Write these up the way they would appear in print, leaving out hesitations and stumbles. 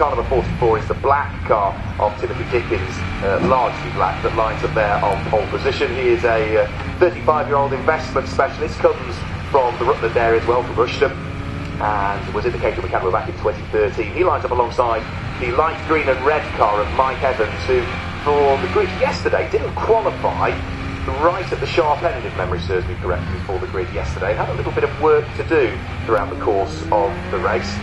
car number 44 is the black car of Timothy Dickens, largely black, that lines up there on pole position. He is a 35-year-old investment specialist, comes from the Rutland area as well, from Rushden, and was in the Caterham Supersport back in 2013. He lines up alongside the light green and red car of Mike Evans, who, for the grid yesterday, didn't qualify right at the sharp end, if memory serves me correctly, for the grid yesterday. Had a little bit of work to do throughout the course of the race.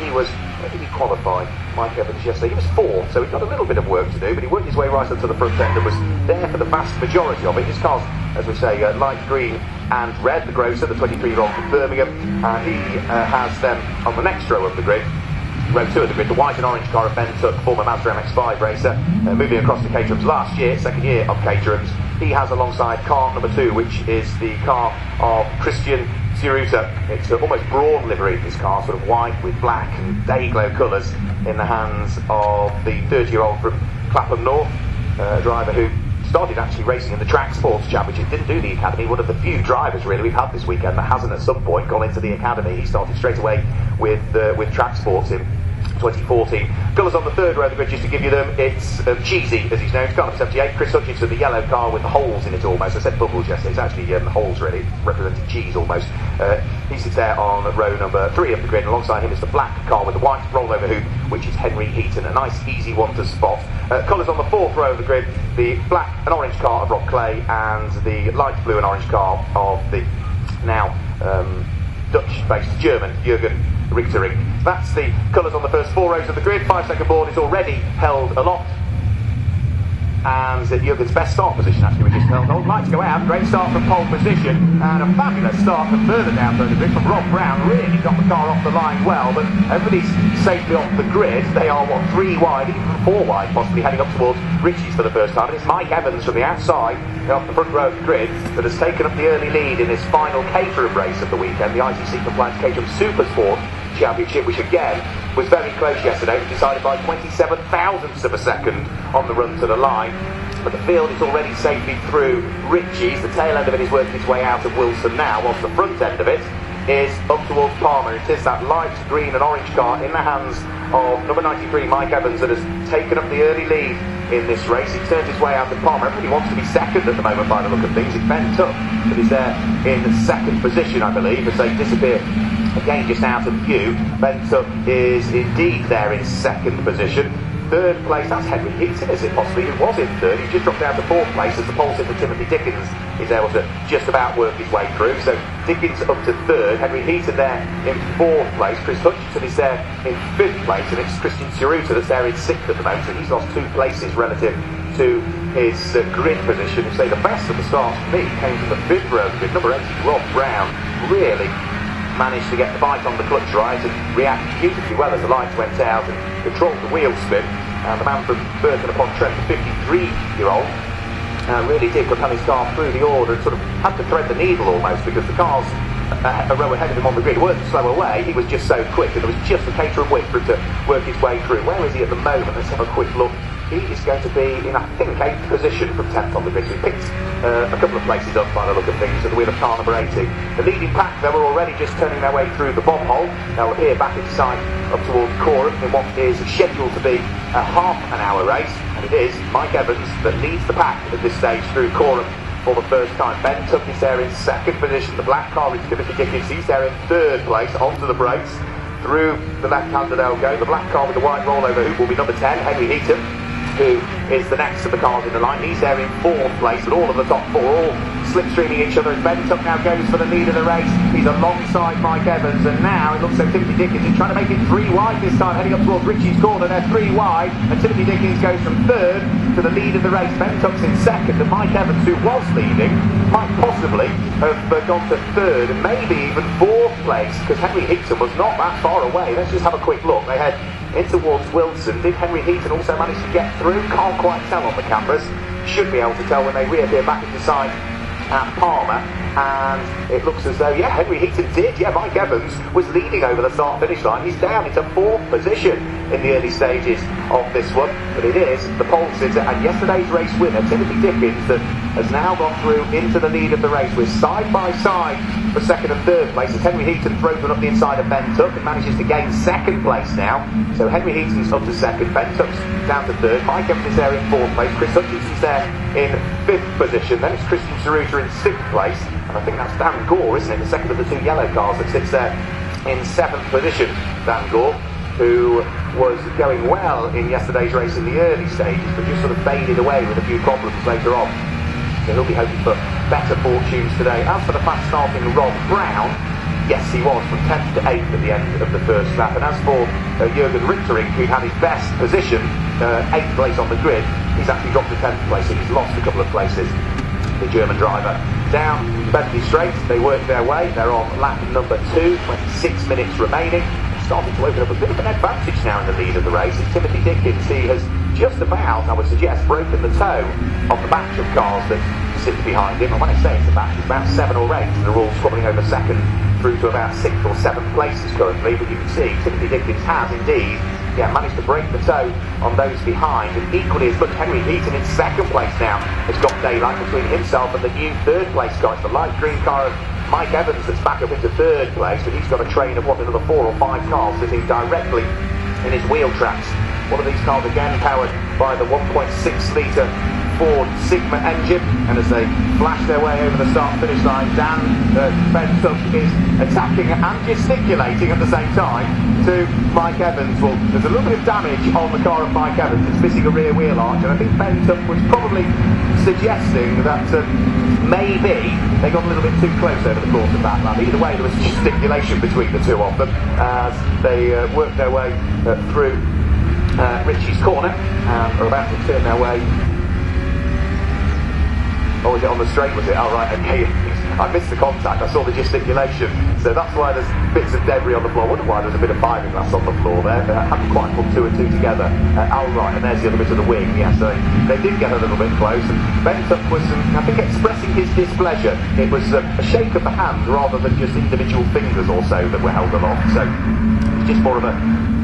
He was, where did he qualify, Mike Evans, yesterday? He was fourth, so he got a little bit of work to do, but he worked his way right up to the front end and was there for the vast majority of it. His car's, as we say, light green and red, the Grosser, the 23-year-old from Birmingham, and he has them on the next row of the grid. Row 2 of the grid, the white and orange car of Ben Tuck, former Mazda MX-5 racer, moving across to Caterham's last year, second year of Caterham's. He has alongside car number 2, which is the car of Christian Ciruta. It's almost brawn livery, this car, sort of white with black and day-glow colours, in the hands of the 30-year-old from Clapham North, a driver who started actually racing in the Track Sports Championship, didn't do the academy, one of the few drivers really we've had this weekend that hasn't at some point gone into the academy. He started straight away with Track Sports in 2014. Colours on the third row of the grid, just to give you them, it's Cheesy, as he's known, car number 78, Chris Hutchinson, the yellow car with the holes in it almost. I said bubbles yesterday, it's actually holes really, representing cheese almost. He sits there on row number 3 of the grid, and alongside him is the black car with the white rollover hood, which is Henry Heaton, a nice easy one to spot. Colours on the fourth row of the grid, the black and orange car of Rob Clay, and the light blue and orange car of the now Dutch-based German Jürgen Richtering. That's the colours on the first 4 rows of the grid. 5-second board is already held aloft, and Jürgen's best start position actually was just held hold. Lights go out, great start from pole position, and a fabulous start from further down the grid from Rob Brown. Really got the car off the line well, but everybody's safely off the grid. They are 3 wide, even 4 wide, possibly heading up towards Ritchie's for the first time. And it's Mike Evans from the outside, off the front row of the grid, that has taken up the early lead in this final Caterham race of the weekend, the ICC compliant Caterham Supersport Championship, which again was very close yesterday. It was decided by 27 thousandths of a second on the run to the line. But the field is already safely through Ritchie's. The tail end of it is working its way out of Wilson now, whilst the front end of it is up towards Palmer. It is that light green and orange car in the hands of number 93 Mike Evans that has taken up the early lead in this race. He turns his way out of Palmer. Everybody wants to be second at the moment by the look of things. It's Ben Tuck that is there in second position, I believe, as they disappear again just out of view. Ben Tuck is indeed there in second position. Third place, that's Henry Heaton, is it possibly? Who was in third? He's just dropped down to fourth place as the pole sitter Timothy Dickens is able to just about work his way through. So Dickens up to third, Henry Heaton there in fourth place, Chris Hutchinson is there in fifth place, and it's Christian Ciruta that's there in sixth at the moment, so he's lost 2 places relative to his grid position. So the best of the starts for me came from the fifth row of the grid. Number 80, Rob Brown, really managed to get the bike on the clutch right and react beautifully well as the lights went out and controlled the wheel spin. And the man from Burton-upon-Trent, the 53-year-old, really did propel his car through the order and sort of had to thread the needle almost, because the cars a row ahead of him on the grid weren't slow away. He was just so quick, and there was just a Caterham width for him to work his way through. Where is he at the moment? Let's have a quick look. He is going to be in, I think, 8th position from 10th on the grid. So he picked a couple of places up by the look of things at the wheel of car number 80. The leading pack, they were already just turning their way through the bomb hole. They'll appear back into sight up towards Coram in what is scheduled to be a half an hour race. And it is Mike Evans that leads the pack at this stage through Coram for the first time. Ben Tuck is there in second position. The black car is Timothy Dickens. He's there in third place, onto the brakes. Through the left-hander they'll go. The black car with the white rollover hoop will be number 10, Henry Heaton, who is the next of the cars in the line. He's there in fourth place, but all of the top 4 all slipstreaming each other as Ben Tuck now goes for the lead of the race. He's alongside Mike Evans, and now it looks like Timothy Dickens is trying to make it 3 wide this time, heading up towards Ritchie's corner. They're 3 wide, and Timothy Dickens goes from third to the lead of the race. Ben Tuck's in second, and Mike Evans, who was leading, might possibly have gone to third and maybe even fourth place, because Henry Heaton was not that far away. Let's just have a quick look. They head in towards Wilson. Did Henry Heaton also manage to get through? Can't quite tell on the cameras. Should be able to tell when they reappear back into sight at Palmer. And it looks as though, yeah, Henry Heaton did. Yeah, Mike Evans was leading over the start-finish line. He's down into fourth position in the early stages of this one, but it is the pole sitter and yesterday's race winner, Timothy Dickens, that has now gone through into the lead of the race. We're side by side for second and third place as Henry Heaton throws one up the inside of Ben Tuck and manages to gain second place now. So Henry Heaton's up to second, Ben Tuck's down to third, Mike Evans is there in fourth place, Chris Hutchinson's there in fifth position, then it's Christian Cerruta in sixth place, and I think that's Dan Gore, isn't it, the second of the two yellow cars that sits there in seventh position. Dan Gore, who was going well in yesterday's race in the early stages, but just sort of faded away with a few problems later on. So he'll be hoping for better fortunes today. As for the fast starting Rob Brown, yes, he was from 10th to 8th at the end of the first lap. And as for Jürgen Richtering, who had his best position, 8th place on the grid, he's actually dropped to 10th place, so he's lost a couple of places. The German driver down Bentley Straight, they work their way. They're on lap number 2, 26 minutes remaining. Starting to open up a bit of an advantage now in the lead of the race. It's Timothy Dickens. He has just about, I would suggest, broken the toe of the batch of cars that sit behind him. And when I say it's a batch, it's about 7 or 8 that are all squabbling over second through to about 6th or 7th places currently. But you can see Timothy Dickens has indeed managed to break the toe on those behind. And equally as much, Henry Heaton in second place now has got daylight between himself and the new third place guy. It's the light green car of Mike Evans that's back up into third place, but he's got a train of another 4 or 5 cars sitting directly in his wheel tracks. One of these cars again powered by the 1.6 litre Ford Sigma engine, and as they flash their way over the start-finish line, Ben Tuck is attacking and gesticulating at the same time to Mike Evans. Well, there's a little bit of damage on the car of Mike Evans. It's missing a rear wheel arch, and I think Ben Tuck was probably suggesting that maybe they got a little bit too close over the course of that lap. Either way, there was gesticulation between the two of them as they worked their way through Ritchie's corner and are about to turn their way. Oh, was it on the straight, was it? Oh, right, okay. I missed the contact, I saw the gesticulation. So that's why there's bits of debris on the floor. I wonder why there's a bit of fiberglass on the floor there. I haven't quite put 2 and 2 together. Oh, right, and there's the other bit of the wing. Yeah, so they did get a little bit close. And Ben Tuck was, I think, expressing his displeasure. It was a shake of the hand rather than just individual fingers or so that were held aloft. So it's just more of a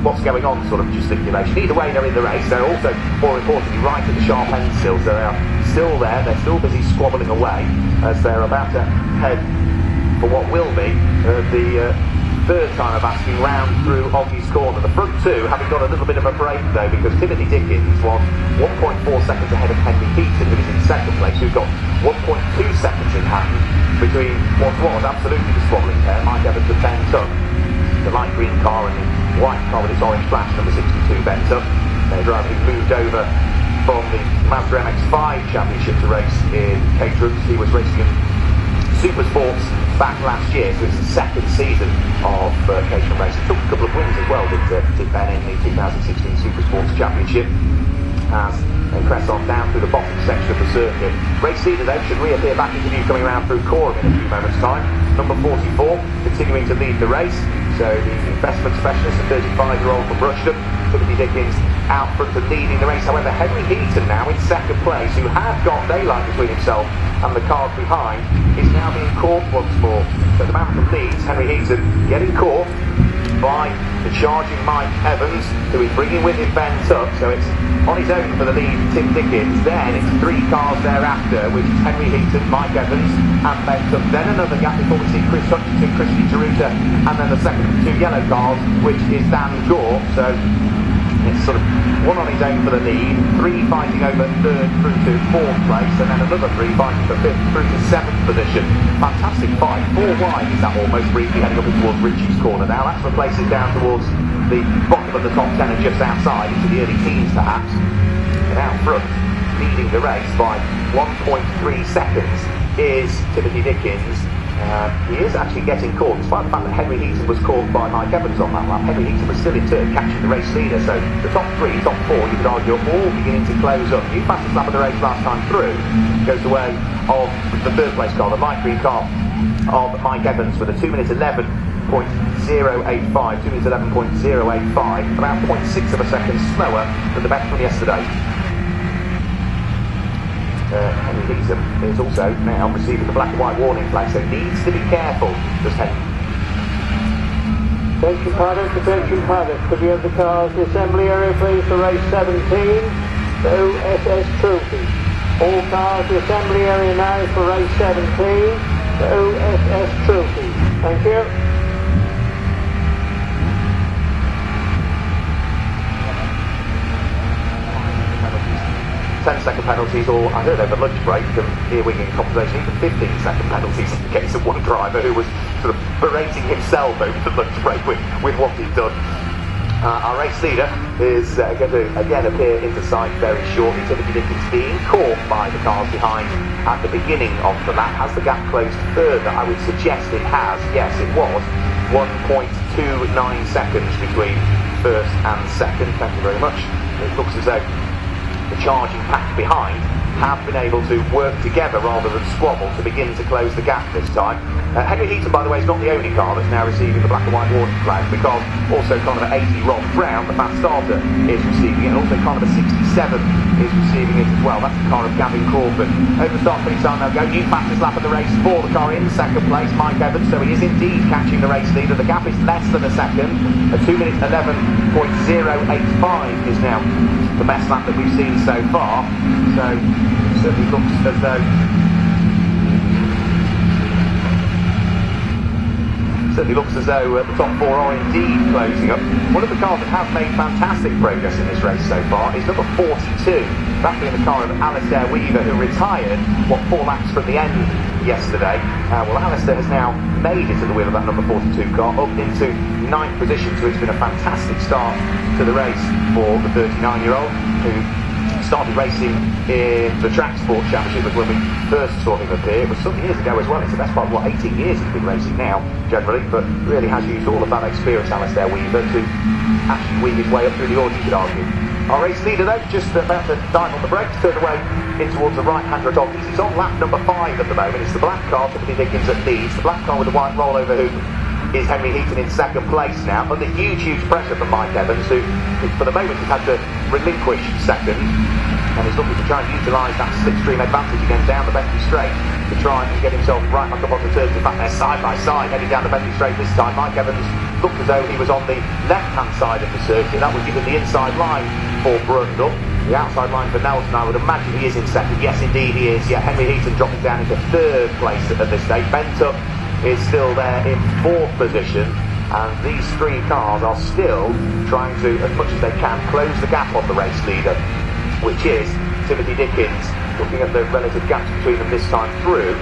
what's going on sort of gesticulation. Either way, they're in the race. They're also, more importantly, right at the sharp end still. So they are still there. They're still busy squabbling away as they're about to head for what will be the third time of asking round through Oggie's corner. The front two having got a little bit of a break though, because Timothy Dickens was 1.4 seconds ahead of Henry Heaton, who is in second place, who's got 1.2 seconds in hand between what was absolutely the squabbling pair, Mike Evans and Ben Tuck. The light green car and the white car with its orange flash, number 62, Ben Tuck. Their driver who moved over from the Mazda MX-5 Championship to race in Caterham. He was racing in Supersports back last year, so it's the second season of Caterham racing. Took a couple of wins as well, did Ben, in the 2016 Supersports Championship as they press on down through the bottom section of the circuit. Race leader though should reappear back into view coming around through Corham in a few moments time. Number 44 continuing to lead the race. So the investment specialist, a 35-year-old from Rushden, Timothy Dickens out front and leading the race. However, Henry Heaton now in second place, who had got daylight between himself and the cars behind, is now being caught once more. So the man from Leeds, Henry Heaton, getting caught by the charging Mike Evans, who is bringing with him Ben Tuck. So it's on his own for the lead, Tim Dickens. Then it's 3 cars thereafter, which is Henry Heaton, Mike Evans and Ben Tuck. Then another gap before we see Chris Hutchinson, Christian Cerruta, and then the second of the 2 yellow cars, which is Dan Gore. So it's sort of 1 on his own for the lead, 3 fighting over 3rd through to 4th place, and then another 3 fighting for 5th through to 7th position. Fantastic fight. 4 wide is that almost briefly heading up towards Ritchie's corner now. That's for places down towards the bottom of the top 10 and just outside into the early teens perhaps. And out front, leading the race by 1.3 seconds is Timothy Dickens. He is actually getting caught, despite the fact that Henry Heaton was caught by Mike Evans on that lap. Henry Heaton was still in turn catching the race leader, so the top 3, top 4, you could argue, are all beginning to close up. New fastest lap of the race last time through goes the way of the 3rd place car, the light green car of Mike Evans, with a 2 minute 11.085, 2 minutes 11.085, about 0.6 of a second slower than the best from yesterday. Henry Heaton is also now receiving the black and white warning flag, so needs to be careful, does Henry. Attention paddock. Could you have the cars, the assembly area please for race 17, the OSS Trophy. All cars, the assembly area now for race 17, the OSS Trophy. Thank you. 10-second penalties, or I heard over lunch break, and here we get conversation, even 15-second penalties in the case of one driver who was sort of berating himself over the lunch break with what he'd done. Our race leader is going to again appear into sight very shortly. Timothy Dickens being caught by the cars behind at the beginning of the lap. Has the gap closed further? I would suggest it has. Yes, it was 1.29 seconds between first and second. Thank you very much. It looks as though the charging pack behind have been able to work together rather than squabble to begin to close the gap this time. Henry Heaton, by the way, is not the only car that's now receiving the black and white warning flag, because also kind of 80 Rob Brown, the fast starter, is receiving it, and also kind of 67 is receiving it as well. That's the car of Gavin Crawford. Over the start finish time they'll go. New fastest lap of the race for the car in second place, Mike Evans, so he is indeed catching the race leader. The gap is less than a second. A 2 minute 11.085 is now the best lap that we've seen so far. So it certainly looks as though the top four are indeed closing up. One of the cars that has made fantastic progress in this race so far is number 42. That being the car of Alistair Weaver, who retired 4 laps from the end yesterday. Well, Alistair has now made it to the wheel of that number 42 car, up into 9th position, so it's been a fantastic start to the race for the 39-year-old, who started racing in the Caterham Supersport Championship when we first saw him appear. It was some years ago as well. It's the best part of 18 years he's been racing now, generally, but really has used all of that experience, Alistair Weaver, to actually weave his way up through the order, you could argue. Our race leader, though, just about to dive on the brakes, turn away in towards the right-hand Rodolphus. He's on lap number 5 at the moment. It's the black car, Timothy Dickens at leads. The black car with the white rollover hoop is Henry Heaton in second place now, under huge pressure from Mike Evans, who for the moment has had to relinquish second, and he's looking to try and utilise that slipstream advantage again down the Bentley Straight to try and get himself right back up on the turns. In fact, they're side by side heading down the Bentley Straight this time. Mike Evans looked as though he was on the left-hand side of the circuit. That would give him the inside line for Brundle. The outside line for Nelson, I would imagine he is in second. Yes, indeed he is. Yeah, Henry Heaton dropping down into third place at this stage. Bentup is still there in fourth position, and these three cars are still trying to, as much as they can, close the gap on the race leader, which is Timothy Dickens. Looking at the relative gaps between them this time through,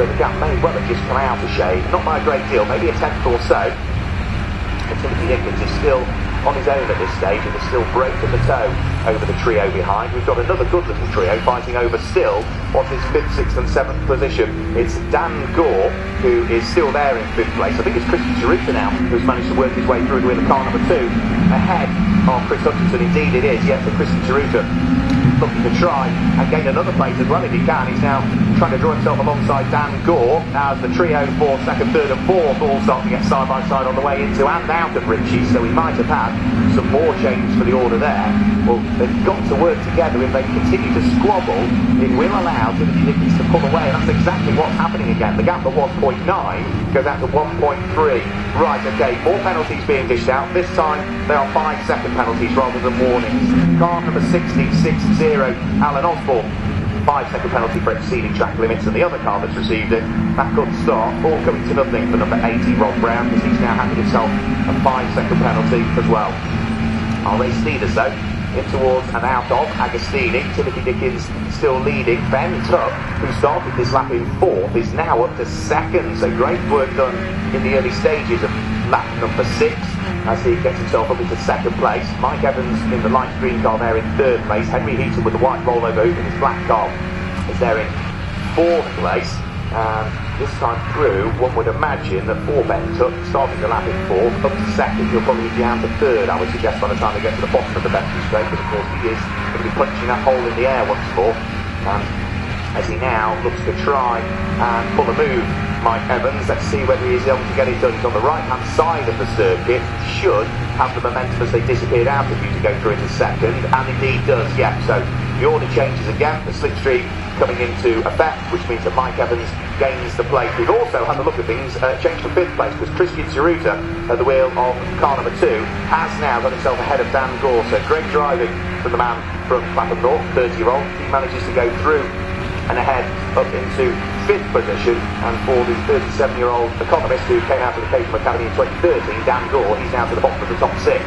so the gap may well have just come out a shade, not by a great deal, maybe a tenth or so. And Timothy Dickens is still on his own at this stage, and is still breaking the toe over the trio behind. We've got another good little trio fighting over still what's his 5th, 6th and 7th position. It's Dan Gore, who is still there in 5th place. I think it's Christian Chiruta now who's managed to work his way through to win the car number 2 ahead of Chris Hutchinson. Indeed it is, yes, for Christian Chiruta looking to try and gain another place as well if he can. He's now trying to draw himself alongside Dan Gore as the trio for 2nd, 3rd and 4th all start to get side by side on the way into and out of Ritchie, so he might have had some more change for the order there. Well, they've got to work together. If they continue to squabble, it will allow Timothy Dickens to pull away, and that's exactly what's happening again. The gap at 1.9 goes out to 1.3. Right, okay, more penalties being dished out. This time they are 5-second penalties rather than warnings. Car number 60, Alan Osborne, 5-second penalty for exceeding track limits, and the other car that's received it, that good start, all coming to nothing for number 80, Rob Brown, because he's now handed himself a 5-second penalty as well. Our race leaders, though, in towards and out of Agostini. Timothy Dickens still leading. Ben Tuck, who started this lap in 4th, is now up to 2nd, so great work done in the early stages of lap number 6 as he gets himself up into 2nd place. Mike Evans in the light green car there in 3rd place. Henry Heaton with the white rollover in his black car is there in 4th place. And this time through, one would imagine that for Ben Tuck, starting the lap in 4th, up to 2nd, he'll probably be down to 3rd, I would suggest, by the time they get to the bottom of the Bentley Straight, because of course he is going to be punching that hole in the air once more. And as he now looks to try and pull a move, Mike Evans, let's see whether he's able to get it done. He's on the right-hand side of the circuit, should have the momentum as they disappeared out of view to go through into 2nd, and indeed does, yeah, so The order changes again, the slipstream coming into effect, which means that Mike Evans gains the place. We've also had a look at things, changed to 5th place, because Christian Ciruta at the wheel of car number 2 has now got himself ahead of Dan Gore. So great driving from the man from Clapham North, 30-year-old. He manages to go through and ahead up into 5th position, and for the 37-year-old economist who came out of the Caterham Academy in 2013, Dan Gore, he's now to the bottom of the top 6.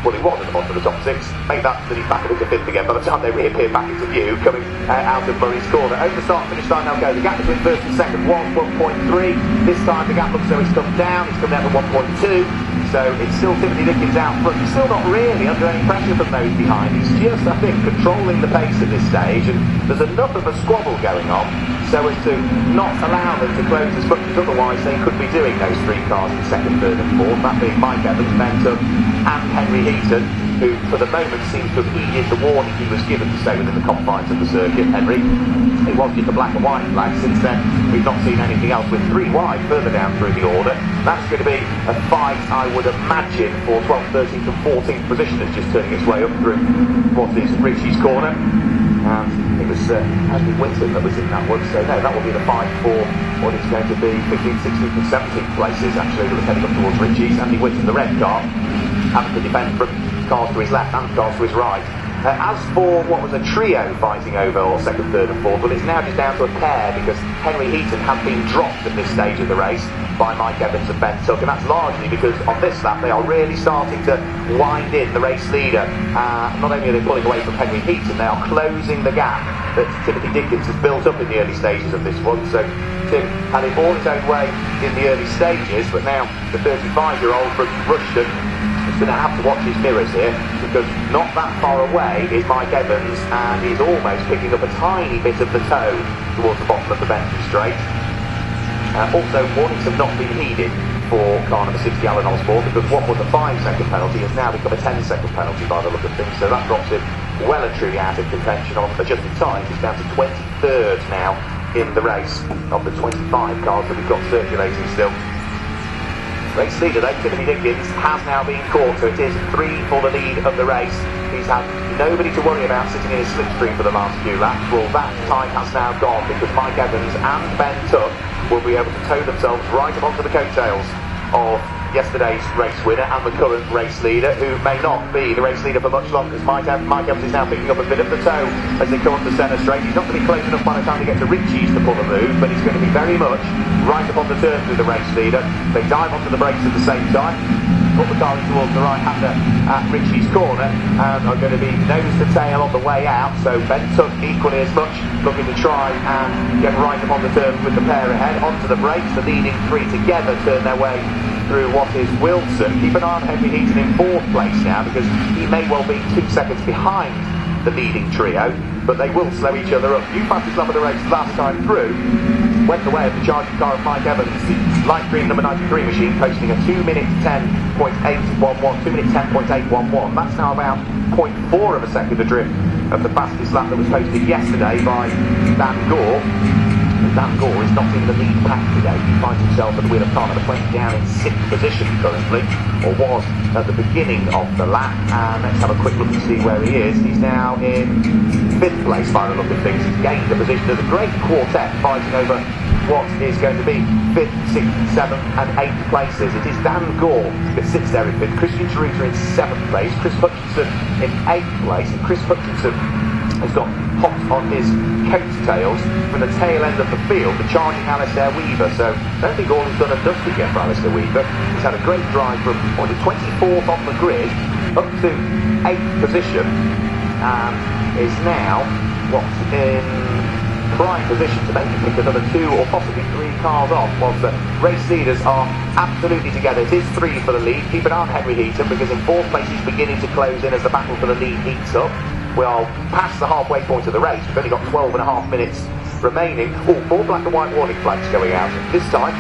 Well, he was at the bottom of the top 6. Make that he's back into 5th again by the time they reappear back into view, coming out of Murray's corner. Over the start finish line they'll go. The gap between first and second was 1.3. This time the gap looks as though it's come down. It's come down to 1.2. So it's still Timothy Dickens out front. He's still not really under any pressure from those behind. He's just, I think, controlling the pace at this stage, and there's enough of a squabble going on so as to not allow them to close as much as otherwise they could be doing, those 3 cars in 2nd, 3rd and 4th, that being Mike Evans, Ben Tuck and Henry Heaton, who for the moment seems to have heeded the warning he was given to stay within the confines of the circuit. Henry, it was just a black and white flag. Since then we've not seen anything else, with 3 wide further down through the order. That's going to be a fight, I would imagine, for 12th, 13th and 14th positioners, just turning its way up through what is Richie's corner. And it was Andy Winton that was in that one, so no, that will be the fight for what is going to be 15th, 16th and 17th places, actually, that was heading up towards Richie's. Andy Winton, the red car, having to defend from cars to his left and cars to his right. As for what was a trio fighting over 2nd, 3rd and 4th, well, it's now just down to a pair, because Henry Heaton has been dropped at this stage of the race by Mike Evans and Ben Tuck, and that's largely because on this lap they are really starting to wind in the race leader. Not only are they pulling away from Henry Heaton, they are closing the gap that Timothy Dickens has built up in the early stages of this one. So Tim had it all his own way in the early stages, but now the 35-year-old from Rushden is going to have to watch his mirrors here, because not that far away is Mike Evans, and he's almost picking up a tiny bit of the toe towards the bottom of the Bentley straight. Also, warnings have not been heeded for car number 60, Alan Osborne, because what was a 5-second penalty has now become a 10-second penalty by the look of things, so that drops him well and truly out of contention on adjusted times. It's down to 23rd now in the race of the 25 cars that we've got circulating still. Race leader though, Timothy Dickens, has now been caught, so it is 3 for the lead of the race. He's had nobody to worry about sitting in his slipstream for the last few laps. Well, that time has now gone, because Mike Evans and Ben Tuck will be able to tow themselves right up onto the coattails of yesterday's race winner and the current race leader, who may not be the race leader for much longer, because Mike Evans is now picking up a bit of the tow as they come onto centre straight. He's not going to be close enough by the time they get to Richie's to pull a move, but he's going to be very much right up on the turn with the race leader. They dive onto the brakes at the same time, put the car in towards the right-hander at Richie's corner, and are going to be nose to tail on the way out. So Ben Tuck equally as much looking to try and get right up on the turn with the pair ahead. Onto the brakes, the leading 3 together turn their way through what is Wilson. Keep an eye on Henry Heaton in 4th place now, because he may well be 2 seconds behind the leading trio, but they will slow each other up. You fastest lap of the race last time through went the way of the charging car of Mike Evans, the light green number 93 machine, posting a 2-minute 10.811, 2-minute 10.811. That's now about 0.4 of a second adrift of the fastest lap that was posted yesterday by Dan Gore. Dan Gore is not in the lead pack today. He finds himself at the wheel of car number 20, down in 6th position currently, or was at the beginning of the lap. And let's have a quick look and see where he is. He's now in 5th place by the look of things. He's gained a position. There's a great quartet fighting over what is going to be 5th, 6th, 7th and 8th places. It is Dan Gore that sits there in 5th, Christian Ciruta in 7th place, Chris Hutchinson in 8th place, and Chris Hutchinson has got hot on his coattails from the tail end of the field, the charging Alistair Weaver. So I don't think all is done and dusted yet for Alistair Weaver. He's had a great drive from 24th on the grid up to 8th position, and is now in prime position to maybe pick another 2 or possibly 3 cars off, whilst the race leaders are absolutely together. It is 3 for the lead. Keep an eye on Henry Heaton, because in 4th place he's beginning to close in as the battle for the lead heats up. We are past the halfway point of the race. We've only got 12 and a half minutes remaining. Oh, 4 black and white warning flags going out. This time,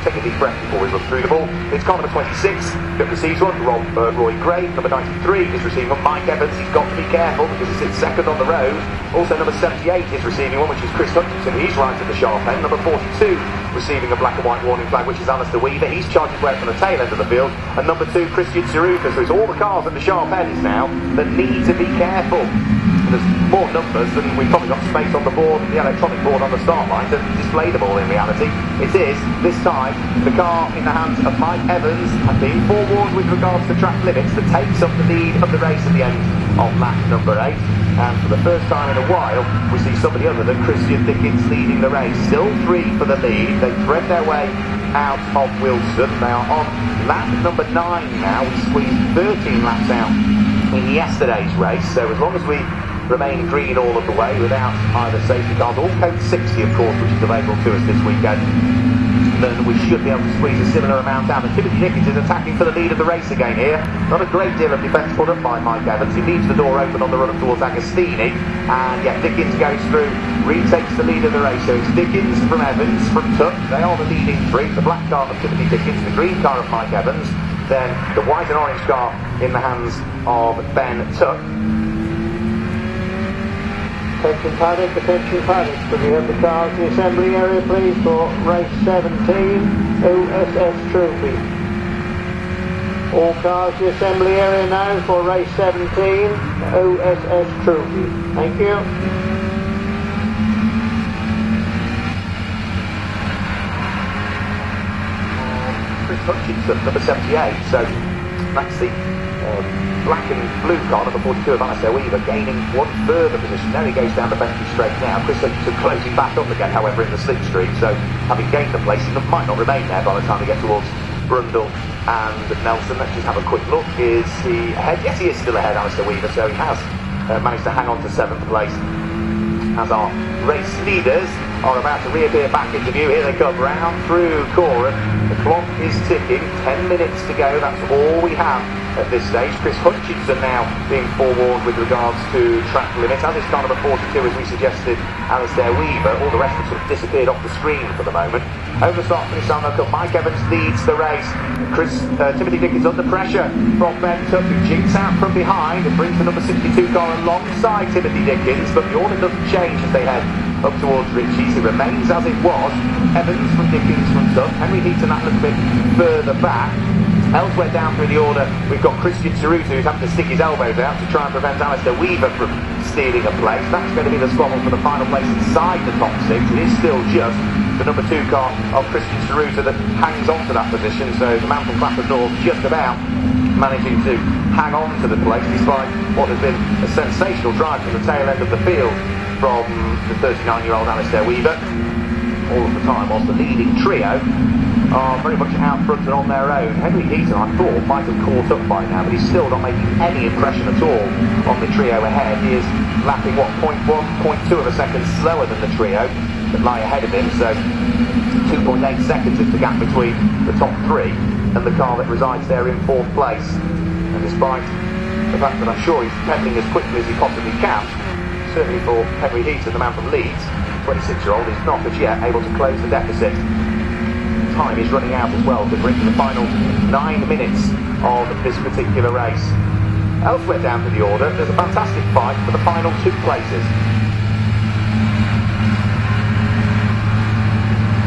take a deep breath before we run through the ball. It's car number 26 that receives one. Roy Gray, number 93, is receiving one. Mike Evans, he's got to be careful because he sits second on the road. Also, number 78 is receiving one, which is Chris Hutchinson. He's right at the sharp end. Number 42 receiving a black and white warning flag, which is Alistair Weaver. He's charging way from the tail end of the field. And number 2, Christian Saruka. So it's all the cars at the sharp ends now that need to be careful. There's more numbers than we've probably got space on the board, the electronic board on the start line to display them all in reality. It is, this time, the car in the hands of Mike Evans, being forewarned with regards to track limits, that takes up the lead of the race at the end of lap number 8. And for the first time in a while, we see somebody other than Christian Dickens leading the race. Still 3 for the lead. They thread their way out of Wilson. They are on lap number 9 now. We squeezed 13 laps out in yesterday's race. So as long as we remain green all of the way without either safety cars or code 60, of course, which is available to us this weekend, then we should be able to squeeze a similar amount out. And Timothy Dickens is attacking for the lead of the race again here. Not a great deal of defence put up by Mike Evans. He leaves the door open on the run up towards Agostini, and yet Dickens goes through, retakes the lead of the race. So it's Dickens from Evans from Tuck. They are the leading 3. The black car of Timothy Dickens, the green car of Mike Evans, then the white and orange car in the hands of Ben Tuck. Attention paddock, could we have the cars in the assembly area please for race 17, OSS Trophy. All cars in the assembly area now for race 17, OSS Trophy. Thank you. Chris Hutchinson, number 78, so that's the black and blue car, number 42 of Alistair Weaver, gaining one further position. There he goes down the Bentley straight now. Chris Hutchinson closing back up again, however, in the slipstream, so having gained the place, he might not remain there by the time we get towards Brundle and Nelson. Let's just have a quick look. Is he ahead? Yes, he is still ahead, Alistair Weaver, so he has managed to hang on to 7th place. As our race leaders are about to reappear back into view. Here they come, round through Coram. The clock is ticking, 10 minutes to go, that's all we have at this stage. Chris Hutchinson now being forewarned with regards to track limits, as is car number 42, as we suggested, Alistair Weaver. All the rest have sort of disappeared off the screen for the moment. Over the start finish time, Mike Evans leads the race. Timothy Dickens under pressure from Ben Tuck, who jinks out from behind and brings the number 62 car alongside Timothy Dickens, but the order doesn't change as they head up towards Ritchie's. It remains as it was. Evans from Dickens from Tuck, Henry Heaton that little bit further back. Elsewhere down through the order, we've got Christian Saruta, who's having to stick his elbows out to try and prevent Alistair Weaver from stealing a place. That's going to be the squabble for the final place inside the top 6. It is still just the number 2 car of Christian Saruta that hangs on to that position, so the man from Clapham North just about managing to hang on to the place despite what has been a sensational drive from the tail end of the field from the 39-year-old Alistair Weaver. All of the time whilst the leading trio are very much out front and on their own. Henry Heaton, I thought, might have caught up by now, but he's still not making any impression at all on the trio ahead. He is lapping, 0.1, 0.2 of a second slower than the trio that lie ahead of him, so 2.8 seconds is the gap between the top 3 and the car that resides there in 4th place. And despite the fact that I'm sure he's pedaling as quickly as he possibly can, certainly for Henry Heaton, the man from Leeds, 26-year-old, is not as yet able to close the deficit. Time is running out as well to bring to the final 9 minutes of this particular race. Elsewhere down to the order, there's a fantastic fight for the final 2 places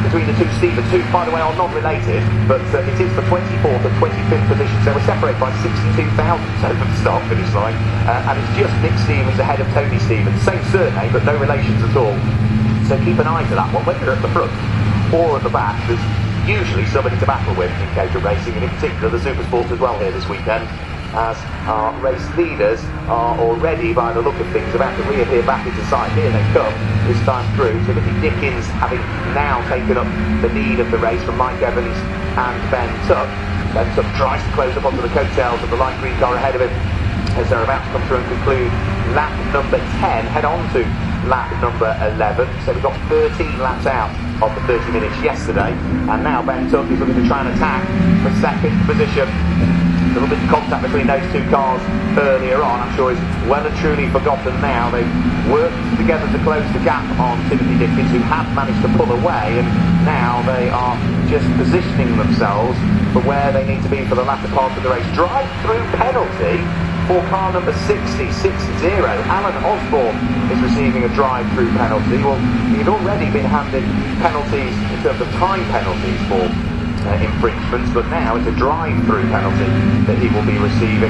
between the 2 Stephens, who, by the way, are not related, but it is for 24th and 25th position, so we're separated by 62,000 over the start finish line, and it's just Nick Stevens ahead of Tony Stevens, same surname but no relations at all, so keep an eye to that one. Whether you're at the front or at the back, there's usually somebody to battle with in Caterham racing, and in particular the Supersports as well here this weekend, as our race leaders are already, by the look of things, about to reappear back into sight. Here they come, this time through. Timothy Dickens having now taken up the lead of the race from Mike Evans and Ben Tuck. Ben Tuck tries to close up onto the coattails of the light green car ahead of him as they're about to come through and conclude lap number 10, head on to lap number 11. So we've got 13 laps out of the 30 minutes yesterday, and now Ben Tuck is looking to try and attack for 2nd position. A little bit of contact between those two cars earlier on, I'm sure is well and truly forgotten now. They've worked together to close the gap on Timothy Dickens, who had managed to pull away, and now they are just positioning themselves for where they need to be for the latter part of the race. Drive-through penalty for car number 60. Alan Osborne is receiving a drive-through penalty. Well, he'd already been handed penalties in terms of time penalties for infringements, but now it's a drive-through penalty that he will be receiving.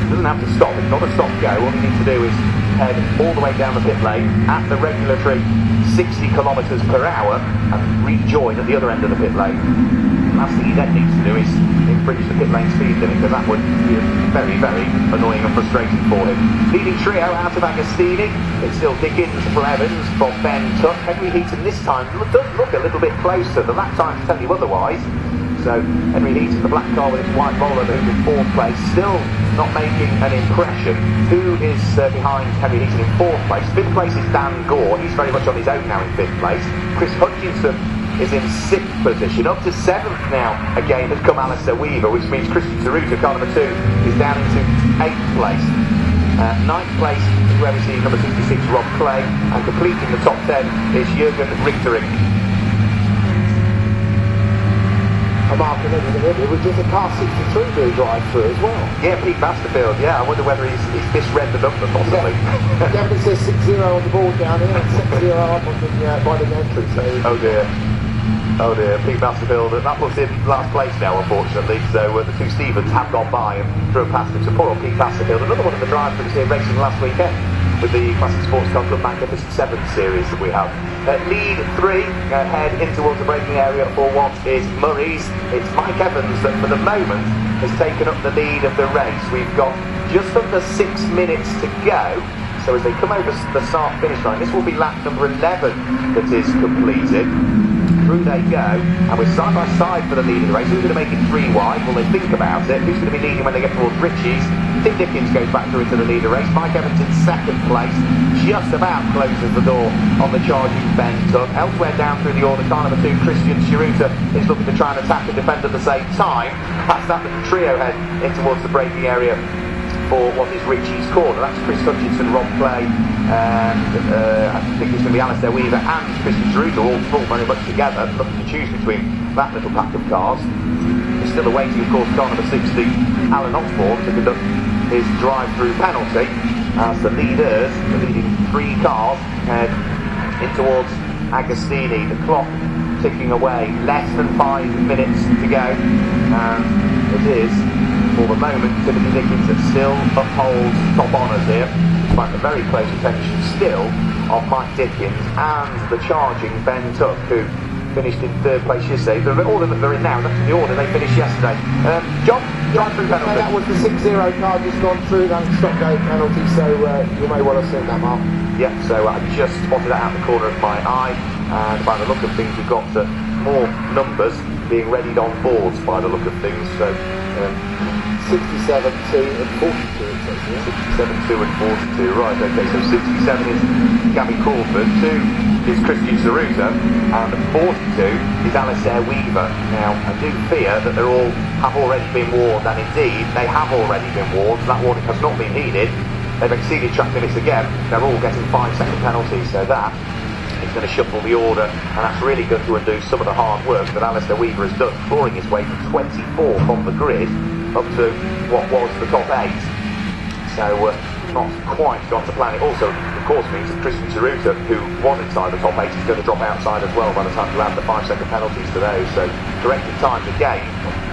He doesn't have to stop, it's not a stop-go. All he needs to do is head all the way down the pit lane at the regulatory 60 kilometres per hour and rejoin at the other end of the pit lane. Last thing he then needs to do is infringe the pit lane speed limit, because that would be very, very annoying and frustrating for him. Leading trio out of Agostini. It's still Dickens, Evans from Ben Tuck. Henry Heaton this time does look a little bit closer. The lap times tell you otherwise. So Henry Heaton, the black car with its white roller, who's in fourth place, still not making an impression. Who is behind Henry Heaton in fourth place? Fifth place is Dan Gore. He's very much on his own now in fifth place. Chris Hutchinson is in sixth position. Up to seventh now again has come Alistair Weaver, which means Christian Tsuruta, car number 2, is down into eighth place. Ninth place is where we see number 66 Rob Clay, and completing the top 10 is Jürgen Richtering. Mark, it was just a car 63 doing drive through as well. Yeah, Pete Masterfield, yeah, I wonder whether he's misread the number possibly. Yeah. Definitely says 6-0 on the board down here, and 6-0 up on the by the entry. So. Oh dear, Pete Masterfield, that puts him last place now, unfortunately. So the two Stephens have gone by and drove past him. So poor old Pete Masterfield, another one of the drive-throughs here racing last weekend with the Classic Sports Car Club Magnificent 7 series that we have. Lead 3, head in towards the braking area for what is Murray's. It's Mike Evans that for the moment has taken up the lead of the race. We've got just under 6 minutes to go. So as they come over the start-finish line, this will be lap number 11 that is completed. Through they go, and we're side by side for the lead of the race. Who's going to make it 3 wide? Well, they think about it. Who's going to be leading when they get towards Ritchie's? Tim Dickens goes back through into the lead of the race. Mike Evans in second place, just about closes the door on the charging Ben Tuck. Elsewhere down through the order, car number 2, Christian Tsuruta, is looking to try and attack and defend at the same time. Past that little trio head in towards the braking area for what is Ritchie's corner. That's Chris Hutchinson, Rob Clay, and I think it's going to be Alistair Weaver and Christian Tsuruta, all very much together, looking to choose between that little pack of cars. We're still awaiting, of course, car number 60, Alan Osborne, to conduct his drive-through penalty, as the leaders, the leading 3 cars, head in towards Agostini. The clock ticking away, less than 5 minutes to go, and it is, for the moment, Timothy Dickens that still upholds top honours here, despite the very close attention still of Mike Dickens and the charging Ben Tuck, who finished in 3rd place yesterday. The order that they're in now, that's the order they finished yesterday. John, drive-through penalty. That was the 6-0 car just gone through, that stop-go penalty, so you may well have seen that, Mark. Yeah, so I just spotted that out the corner of my eye, and by the look of things, we've got more numbers being readied on boards by the look of things. So 67, 2 and 42 it says here. 67, 2 and 42, right, okay, so 67 is Gavin Crawford, 2 is Christian Tsuruta, and 42 is Alistair Weaver. Now, I do fear that they all have already been warned, and indeed, they have already been warned, so that warning has not been heeded. They've exceeded track limits again, they're all getting 5-second penalties, so that is going to shuffle the order, and that's really going to undo some of the hard work that Alistair Weaver has done, clawing his way from 24th on the grid up to what was the top 8. So not quite got to plan. It also, of course, means that Christian Tsuruta, who was inside the top 8, is going to drop outside as well by the time you add the 5-second penalties to those. So corrected times again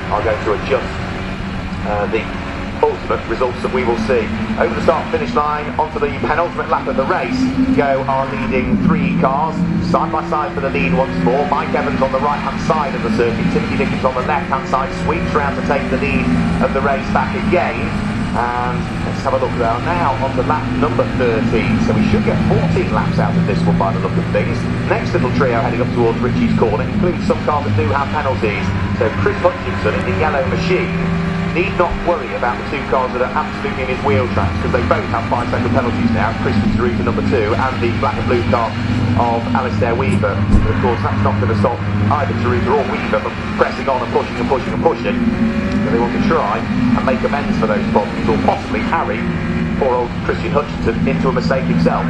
are going to adjust the ultimate results that we will see. Over the start-finish line, onto the penultimate lap of the race, go our leading 3 cars, side by side for the lead once more. Mike Evans on the right-hand side of the circuit, Timothy Dickens on the left-hand side, sweeps round to take the lead of the race back again. And let's have a look now on the lap number 13. So we should get 14 laps out of this one by the look of things. Next little trio heading up towards Ritchie's corner includes some cars that do have penalties. So Chris Hutchinson in the yellow machine need not worry about the two cars that are absolutely in his wheel tracks, because they both have 5-second penalties now. Christian Zeruta number 2 and the black and blue car of Alistair Weaver. But of course that's not going to stop either Zeruta or Weaver from pressing on and pushing and pushing and pushing. So they want to try and make amends for those problems, or possibly harry poor old Christian Hutchinson into a mistake himself.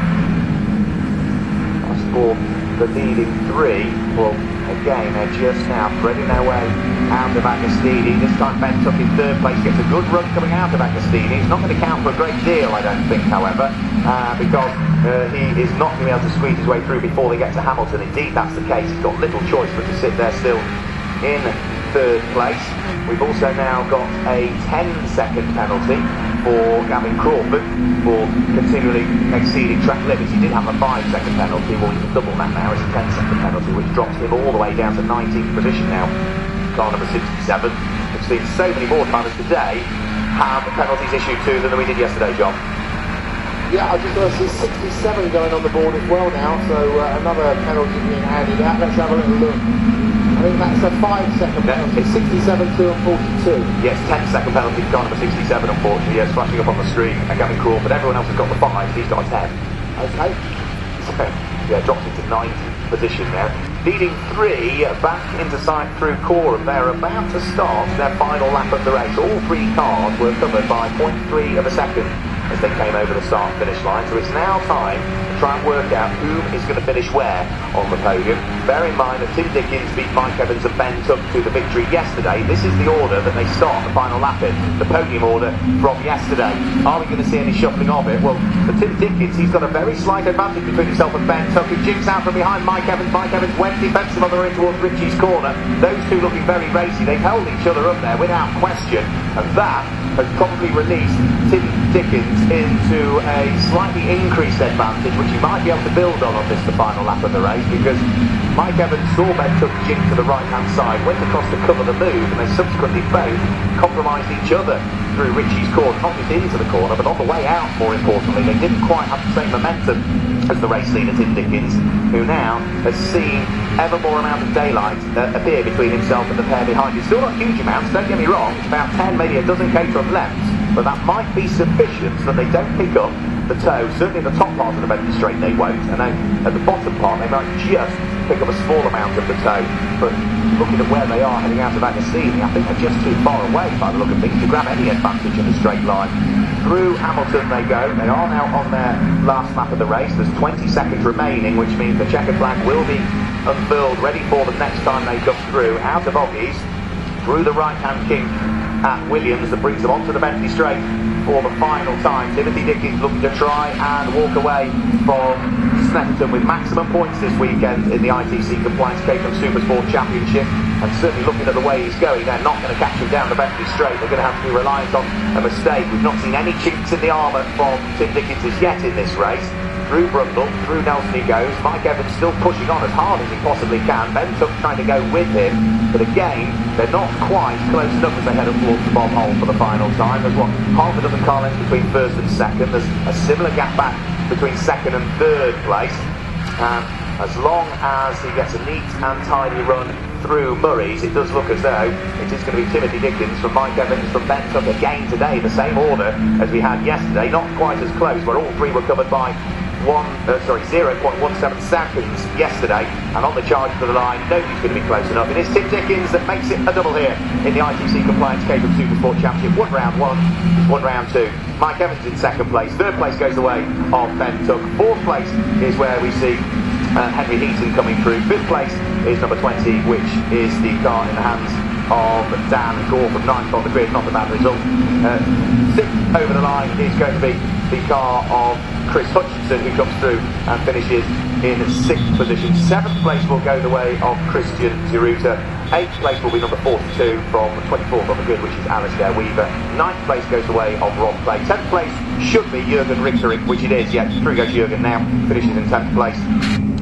As for the leading 3, well, again, they're just now threading their way out of Agostini. This time Ben took in 3rd place, gets a good run coming out of Agostini. It's not going to count for a great deal, I don't think, however, because he is not going to be able to squeeze his way through before they get to Hamilton. Indeed, that's the case. He's got little choice but to sit there still in 3rd place. We've also now got a 10-second penalty for Gavin Crawford for continually exceeding track limits. He did have a 5-second penalty, well, he can double that now. It's a 10-second penalty, which drops him all the way down to 19th position now. Car number 67. We've seen so many more drivers today have penalties issued to them than we did yesterday, John. Yeah, I just see 67 going on the board as well now, so another penalty being handed out. Let's have a little look. I think that's a 5-second penalty. 67, 2 and 42. Yes, 10-second penalty for car number 67, unfortunately. Yes, flashing up on the screen. And Gavin Crawford, everyone else has got the 5, he's got a 10. Okay. So, yeah, drops into 19th position now. Leading 3 back into sight through Coram. They're about to start their final lap of the race. All 3 cars were covered by 0.3 of a second as they came over the start-finish line. So it's now time to try and work out who is going to finish where on the podium. Bear in mind that Tim Dickens beat Mike Evans and Ben Tuck to the victory yesterday. This is the order that they start the final lap in, the podium order from yesterday. Are we going to see any shuffling of it? Well, for Tim Dickens, he's got a very slight advantage between himself and Ben Tuck, who jinks out from behind Mike Evans. Mike Evans went defensive on the way towards Richie's corner. Those two looking very racy. They've held each other up there without question, and that has probably released Tim Dickens into a slightly increased advantage, which he might be able to build on this, the final lap of the race, because Mike Evans saw Ben Tuck jink to the right-hand side, went across to cover the move, and they subsequently both compromised each other through Richie's corner, not just into the corner, but on the way out, more importantly. They didn't quite have the same momentum as the race leader, Tim Dickens, who now has seen ever more amount of daylight appear between himself and the pair behind. It's still not huge amounts, don't get me wrong, it's about 10, maybe a dozen Caterham lengths, but that might be sufficient so that they don't pick up the toe. Certainly in the top part of the Bentley Straight they won't, and then at the bottom part they might just pick up a small amount of the toe. But looking at where they are heading out of Agostini, I think they're just too far away by the look of things to grab any advantage in the straight line. Through Hamilton they go. They are now on their last lap of the race. There's 20 seconds remaining, which means the checkered flag will be unfurled, ready for them next time they come through. Out of Oggies, through the right-hand kink at Williams, that brings them onto the Bentley Straight for the final time. Timothy Dickens looking to try and walk away from Snetterton with maximum points this weekend in the ITC Compliance Caterham Supersport Championship, and certainly looking at the way he's going, they're not going to catch him down the Bentley Straight. They're going to have to be reliant on a mistake. We've not seen any chinks in the armour from Tim Dickens as yet in this race. Through Brundle, through Nelson he goes. Mike Evans still pushing on as hard as he possibly can. Ben Tuck trying to go with him, but again, they're not quite close enough as they head up towards the bomb hole for the final time. There's half a dozen car lengths between first and second. There's a similar gap back between second and third place. As long as he gets a neat and tidy run through Murray's, it does look as though it is going to be Timothy Dickens from Mike Evans from Ben Tuck again today, the same order as we had yesterday, not quite as close, where all 3 were covered by 0.17 seconds yesterday, and on the charge for the line, nobody's going to be close enough. It is Tim Dickens that makes it a double here in the ITC Compliance Caterham Supersport Championship. One round 1, one round 2. Mike Evans in second place. Third place goes the way of Ben Tuck. Fourth place is where we see Henry Heaton coming through. Fifth place is number 20, which is the car in the hands of Dan Gore from 9th on the grid. Not a bad result. Sixth over the line is going to be the car of Chris Hutchinson, who comes through and finishes in 6th position. 7th place will go the way of Christian Zeruta. 8th place will be number 42 from 24th on the grid, which is Alistair Weaver. 9th place goes the way of Rob Clay. 10th place should be Jürgen Richterich, which it is. Yeah, through goes Jürgen now, finishes in 10th place.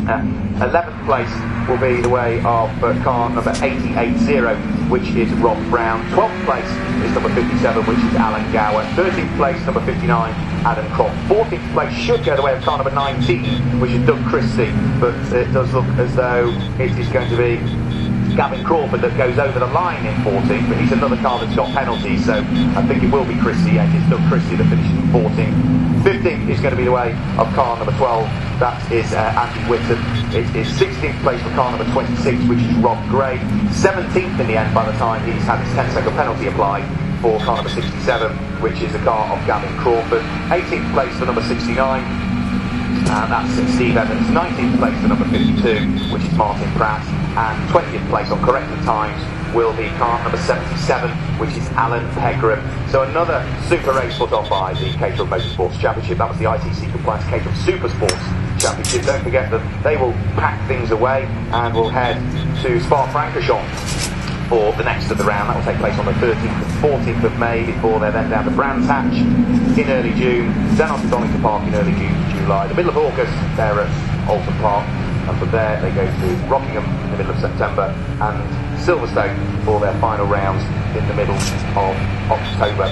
11th place will be the way of car number 880, which is Rob Brown. 12th place is number 57, which is Alan Gower. 13th place, number 59, Adam Croft. 14th place should go the way of car number 19, which is Doug Christie, but it does look as though it is going to be Gavin Crawford that goes over the line in 14th, but he's another car that's got penalties, so I think it will be Christie. Yeah, it's still Christie that finishes in 14th. 15th is going to be the way of car number 12. That is Andy Whitton. It is 16th place for car number 26, which is Rob Gray. 17th in the end by the time he's had his 10-second penalty applied for car number 67, which is the car of Gavin Crawford. 18th place for number 69, and that's Steve Evans. 19th place for number 52, which is Martin Pratt. And 20th place on corrected times will be car number 77, which is Alan Pegram. So another super race put on by the Caterham Motorsports Championship. That was the ITC compliance Caterham Supersport Championship. Don't forget that they will pack things away and will head to Spa-Francorchamps for the next of the round. That will take place on the 13th and 14th of May before they're then down to Brands Hatch in early June, then on to Donington Park in early June, July. The middle of August they're at Alton Park, and from there they go to Rockingham in the middle of September and Silverstone for their final rounds in the middle of October.